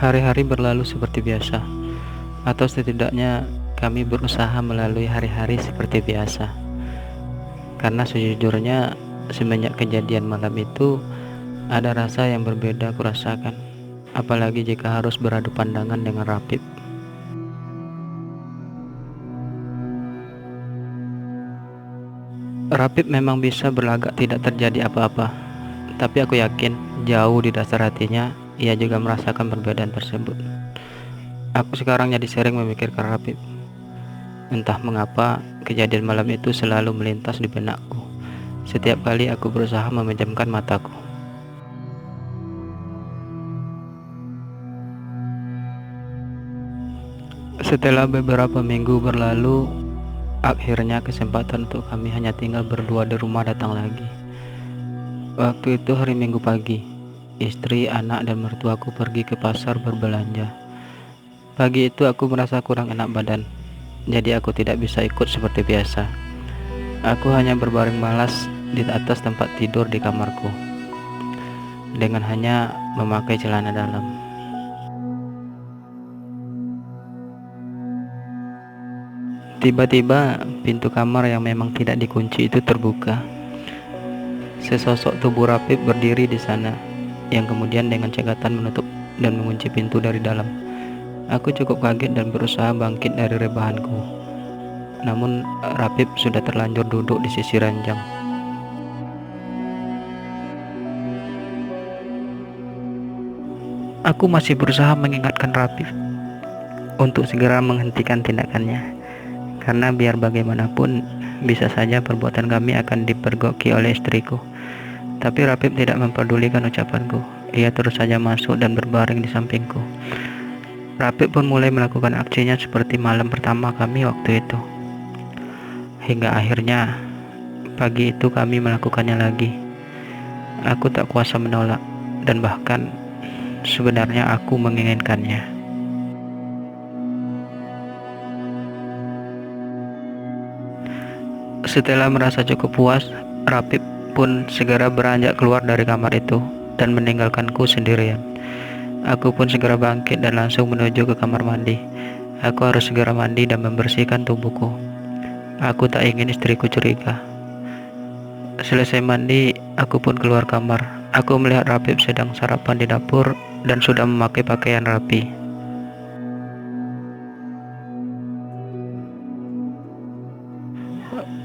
Hari-hari berlalu seperti biasa, atau setidaknya kami berusaha melalui hari-hari seperti biasa. Karena sejujurnya, semenjak kejadian malam itu, ada rasa yang berbeda kurasakan. Apalagi jika harus beradu pandangan dengan Rapip. Rapip memang bisa berlagak tidak terjadi apa-apa, tapi aku yakin jauh di dasar hatinya ia juga merasakan perbedaan tersebut. Aku sekarang jadi sering memikirkan Rapip. Entah mengapa kejadian malam itu selalu melintas di benakku setiap kali aku berusaha memejamkan mataku. Setelah beberapa minggu berlalu, akhirnya kesempatan untuk kami hanya tinggal berdua di rumah datang lagi. Waktu itu hari Minggu pagi, istri, anak, dan mertuaku pergi ke pasar berbelanja. Pagi itu aku merasa kurang enak badan, jadi aku tidak bisa ikut seperti biasa. Aku hanya berbaring malas di atas tempat tidur di kamarku, dengan hanya memakai celana dalam. Tiba-tiba, pintu kamar yang memang tidak dikunci itu terbuka. Sesosok tubuh Rapip berdiri di sana, yang kemudian dengan cekatan menutup dan mengunci pintu dari dalam. Aku cukup kaget dan berusaha bangkit dari rebahanku. Namun, Rapip sudah terlanjur duduk di sisi ranjang. Aku masih berusaha mengingatkan Rapip untuk segera menghentikan tindakannya. Karena biar bagaimanapun, bisa saja perbuatan kami akan dipergoki oleh istriku. Tapi Rapip tidak memperdulikan ucapanku. Ia terus saja masuk dan berbaring di sampingku. Rapip pun mulai melakukan aksinya seperti malam pertama kami waktu itu. Hingga akhirnya, pagi itu kami melakukannya lagi. Aku tak kuasa menolak, dan bahkan sebenarnya aku menginginkannya. Setelah merasa cukup puas, Rapip pun segera beranjak keluar dari kamar itu dan meninggalkanku sendirian. Aku pun segera bangkit dan langsung menuju ke kamar mandi. Aku harus segera mandi dan membersihkan tubuhku. Aku tak ingin istriku curiga. Selesai mandi, aku pun keluar kamar. Aku melihat Rapip sedang sarapan di dapur dan sudah memakai pakaian rapi.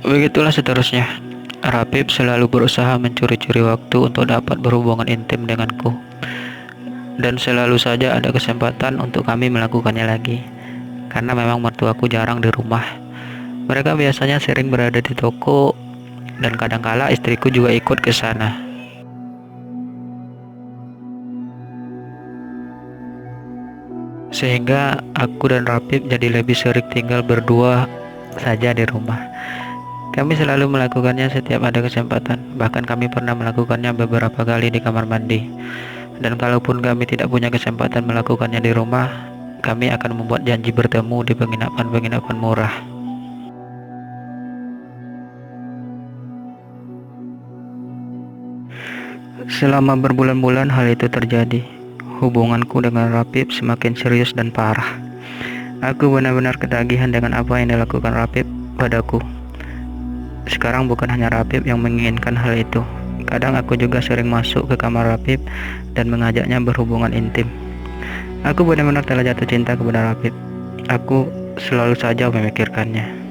Begitulah seterusnya. Rapip selalu berusaha mencuri-curi waktu untuk dapat berhubungan intim denganku. Dan selalu saja ada kesempatan untuk kami melakukannya lagi. Karena memang mertuaku jarang di rumah. Mereka biasanya sering berada di toko, dan kadangkala istriku juga ikut ke sana. Sehingga aku dan Rapip jadi lebih sering tinggal berdua saja di rumah. Kami selalu melakukannya setiap ada kesempatan. Bahkan kami pernah melakukannya beberapa kali di kamar mandi. Dan kalaupun kami tidak punya kesempatan melakukannya di rumah, kami akan membuat janji bertemu di penginapan-penginapan murah. Selama berbulan-bulan hal itu terjadi. Hubunganku dengan Rapip semakin serius dan parah. Aku benar-benar ketagihan dengan apa yang dilakukan Rapip padaku. Sekarang bukan hanya Rapip yang menginginkan hal itu. Kadang aku juga sering masuk ke kamar Rapip dan mengajaknya berhubungan intim. Aku benar-benar telah jatuh cinta kepada Rapip. Aku selalu saja memikirkannya.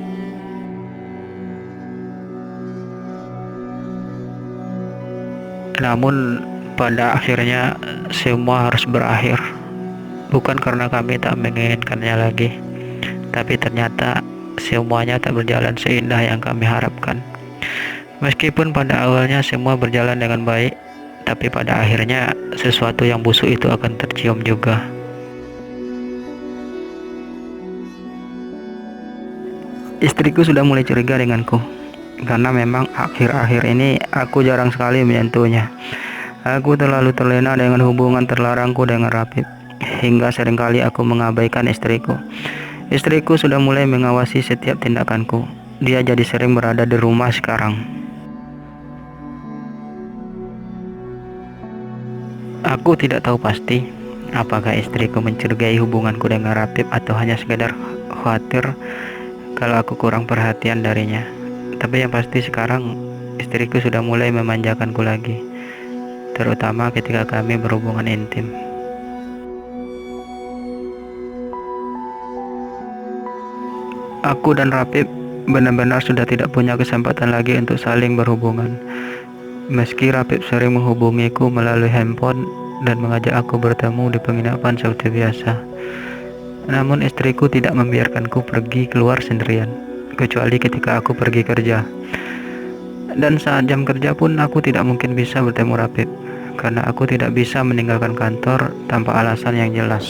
Namun pada akhirnya semua harus berakhir. Bukan karena kami tak menginginkannya lagi, tapi ternyata semuanya tak berjalan seindah yang kami harapkan. Meskipun pada awalnya semua berjalan dengan baik, tapi pada akhirnya sesuatu yang busuk itu akan tercium juga. Istriku sudah mulai curiga denganku, karena memang akhir-akhir ini aku jarang sekali menyentuhnya. Aku terlalu terlena dengan hubungan terlarangku dengan Rapip, hingga seringkali aku mengabaikan istriku. Istriku sudah mulai mengawasi setiap tindakanku. Dia jadi sering berada di rumah sekarang. Aku tidak tahu pasti, Apakah istriku mencurigai hubunganku dengan Rapip atau hanya sekedar khawatir kalau aku kurang perhatian darinya. Tapi yang pasti sekarang istriku sudah mulai memanjakanku lagi, terutama ketika kami berhubungan intim. Aku dan Rapip benar-benar sudah tidak punya kesempatan lagi untuk saling berhubungan. Meski Rapip sering menghubungiku melalui handphone dan mengajak aku bertemu di penginapan seperti biasa, namun istriku tidak membiarkanku pergi keluar sendirian, kecuali ketika aku pergi kerja. Dan saat jam kerja pun aku tidak mungkin bisa bertemu Rapip, karena aku tidak bisa meninggalkan kantor tanpa alasan yang jelas.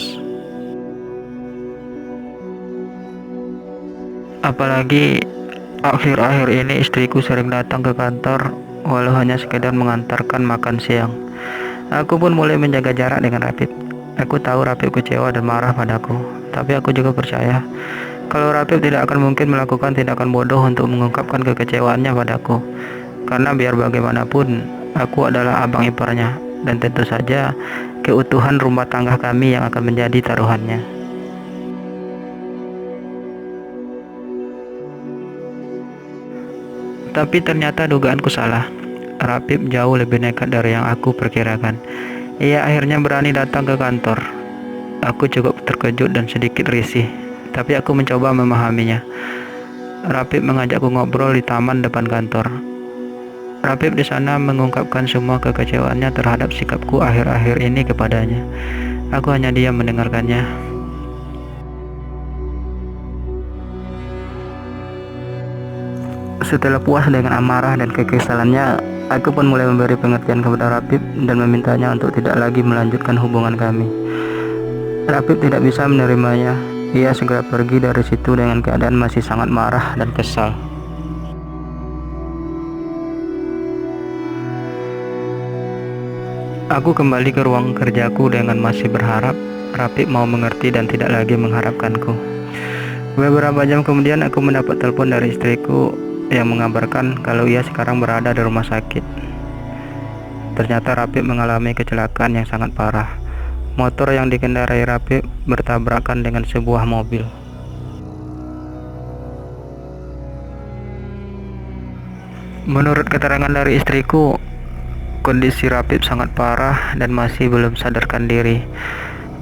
Apalagi akhir-akhir ini istriku sering datang ke kantor walau hanya sekedar mengantarkan makan siang. Aku pun mulai menjaga jarak dengan Rapip. Aku tahu Rapip kecewa dan marah padaku, tapi aku juga percaya kalau Rapip tidak akan mungkin melakukan tindakan bodoh untuk mengungkapkan kekecewaannya padaku. Karena biar bagaimanapun, aku adalah abang iparnya, dan tentu saja keutuhan rumah tangga kami yang akan menjadi taruhannya. Tapi ternyata dugaanku salah. Rapip jauh lebih nekat dari yang aku perkirakan. Ia akhirnya berani datang ke kantor. Aku cukup terkejut dan sedikit risih, tapi aku mencoba memahaminya. Rapip mengajakku ngobrol di taman depan kantor. Rapip di sana mengungkapkan semua kekecewaannya terhadap sikapku akhir-akhir ini kepadanya. Aku hanya diam mendengarkannya. Setelah puas dengan amarah dan kekesalannya, aku pun mulai memberi pengertian kepada Rapip dan memintanya untuk tidak lagi melanjutkan hubungan kami. Rapip tidak bisa menerimanya. Ia segera pergi dari situ dengan keadaan masih sangat marah dan kesal. Aku kembali ke ruang kerjaku dengan masih berharap Rapip mau mengerti dan tidak lagi mengharapkanku. Beberapa jam kemudian aku mendapat telepon dari istriku yang mengabarkan kalau ia sekarang berada di rumah sakit. Ternyata Rapip mengalami kecelakaan yang sangat parah. Motor yang dikendarai Rapip bertabrakan dengan sebuah mobil. Menurut keterangan dari istriku, kondisi Rapip sangat parah dan masih belum sadarkan diri.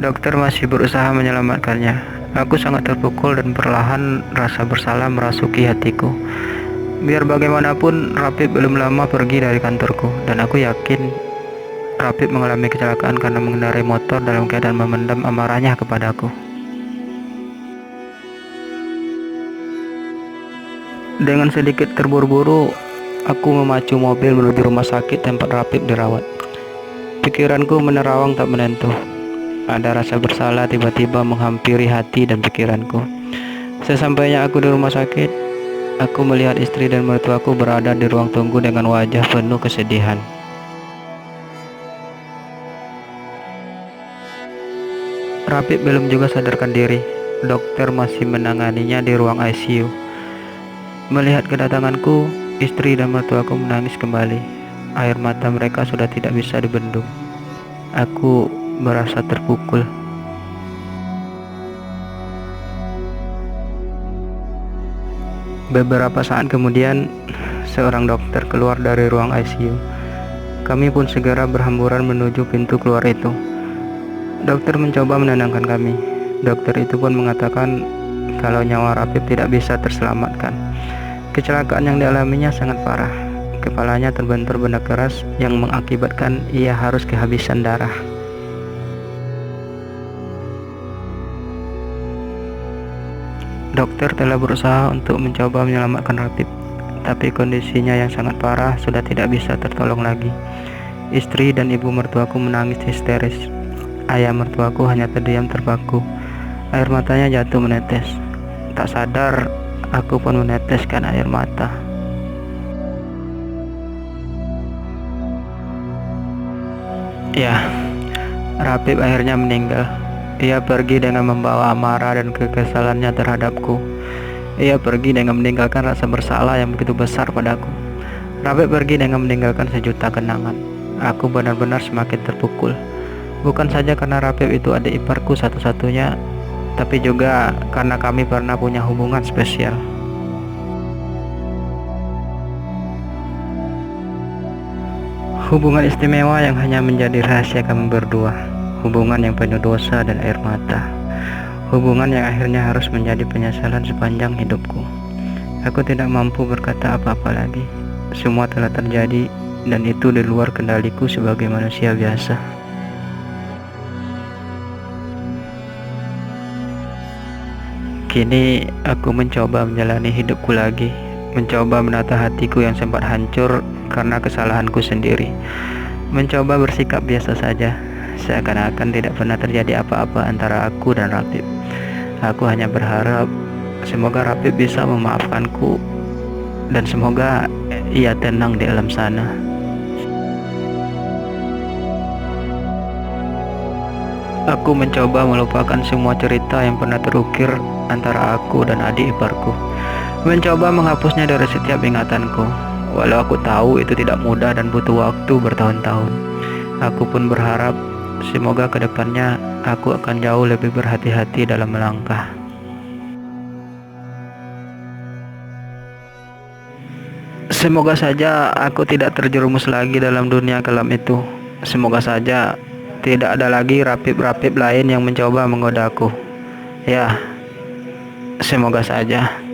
Dokter masih berusaha menyelamatkannya. Aku sangat terpukul dan perlahan rasa bersalah merasuki hatiku. Biar bagaimanapun, Rapip belum lama pergi dari kantorku, dan aku yakin Rapip mengalami kecelakaan karena mengendarai motor dalam keadaan memendam amarahnya kepadaku. Dengan sedikit terburu-buru, aku memacu mobil menuju rumah sakit tempat Rapip dirawat. Pikiranku menerawang tak menentu. Ada rasa bersalah tiba-tiba menghampiri hati dan pikiranku. Sesampainya aku di rumah sakit, aku melihat istri dan mertuaku berada di ruang tunggu dengan wajah penuh kesedihan. Rapip belum juga sadarkan diri. Dokter masih menanganinya di ruang ICU. Melihat kedatanganku, istri dan mertuaku menangis kembali. Air mata mereka sudah tidak bisa dibendung. Aku merasa terpukul. Beberapa saat kemudian, seorang dokter keluar dari ruang ICU. Kami pun segera berhamburan menuju pintu keluar itu. Dokter mencoba menenangkan kami. Dokter itu pun mengatakan kalau nyawa Rapip tidak bisa terselamatkan. Kecelakaan yang dialaminya sangat parah. Kepalanya terbentur benda keras yang mengakibatkan ia harus kehabisan darah. Dokter telah berusaha untuk mencoba menyelamatkan Rapip, tapi kondisinya yang sangat parah sudah tidak bisa tertolong lagi. Istri dan ibu mertuaku menangis histeris. Ayah mertuaku hanya terdiam terpaku. Air matanya jatuh menetes. Tak sadar, aku pun meneteskan air mata. Ya, Rapip akhirnya meninggal. Ia pergi dengan membawa amarah dan kekesalannya terhadapku. Ia pergi dengan meninggalkan rasa bersalah yang begitu besar padaku. Rapip pergi dengan meninggalkan sejuta kenangan. Aku benar-benar semakin terpukul. Bukan saja karena Rapip itu adik iparku satu-satunya, tapi juga karena kami pernah punya hubungan spesial. Hubungan istimewa yang hanya menjadi rahasia kami berdua. Hubungan yang penuh dosa dan air mata. Hubungan yang akhirnya harus menjadi penyesalan sepanjang hidupku. Aku tidak mampu berkata apa-apa lagi. Semua telah terjadi dan itu di luar kendaliku sebagai manusia biasa. Kini aku mencoba menjalani hidupku lagi, mencoba menata hatiku yang sempat hancur karena kesalahanku sendiri, mencoba bersikap biasa saja, seakan-akan tidak pernah terjadi apa-apa antara aku dan Rapip. Aku hanya berharap semoga Rapip bisa memaafkanku dan semoga ia tenang di alam sana. Aku mencoba melupakan semua cerita yang pernah terukir antara aku dan adik iparku. Mencoba menghapusnya dari setiap ingatanku. Walau aku tahu itu tidak mudah dan butuh waktu bertahun-tahun. Aku pun berharap semoga kedepannya aku akan jauh lebih berhati-hati dalam melangkah. Semoga saja aku tidak terjerumus lagi dalam dunia kelam itu. Semoga saja tidak ada lagi Rapip-Rapip lain yang mencoba menggodaku. Ya, semoga saja.